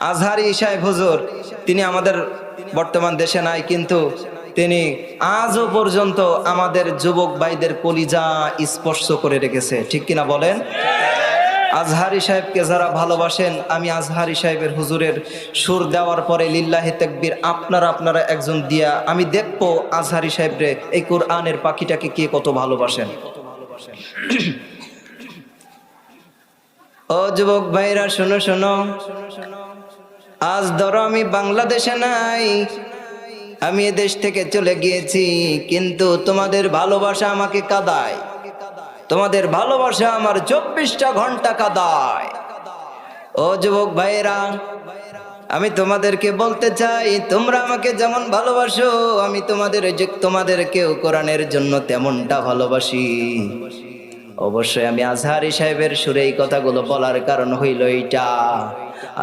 আজহারি সাহেব হুজুর, তিনি আমাদের বর্তমান দেশে নাই, কিন্তু তিনি আজও পর্যন্ত আমাদের যুবক ভাইদের কলিজা স্পর্শ করে রেখেছে, ঠিক কিনা বলেন? আজহারি সাহেবকে যারা ভালোবাসেন, আমি আজহারি সাহেবের হুজুরের সুর দেওয়ার পরে লিল্লাহি তাকবীর আপনারা একজন দিয়া আমি দেখবো আজহারি সাহেবরে এই কোরআনের পাখিটাকে কে কত ভালোবাসেন। ও যুবক ভাইরা শোনো শোনো, আজ ধরো আমি বাংলাদেশে নাই, আমি এ দেশ থেকে চলে গিয়েছি, কিন্তু তোমাদের ভালোবাসা আমাকে কাঁদায়, তোমাদের ভালোবাসা আমার 24টা ঘন্টা কাঁদায়। ও যুবক ভাইরা, আমি তোমাদেরকে বলতে চাই, তোমরা আমাকে যেমন ভালোবাসো, আমি তোমাদেরকেও কোরআনের জন্য তেমনটা ভালোবাসি। অবশ্যই আমি আজহারি সাহেবের সুরে এই কথাগুলো বলার কারণ হইল এইটা।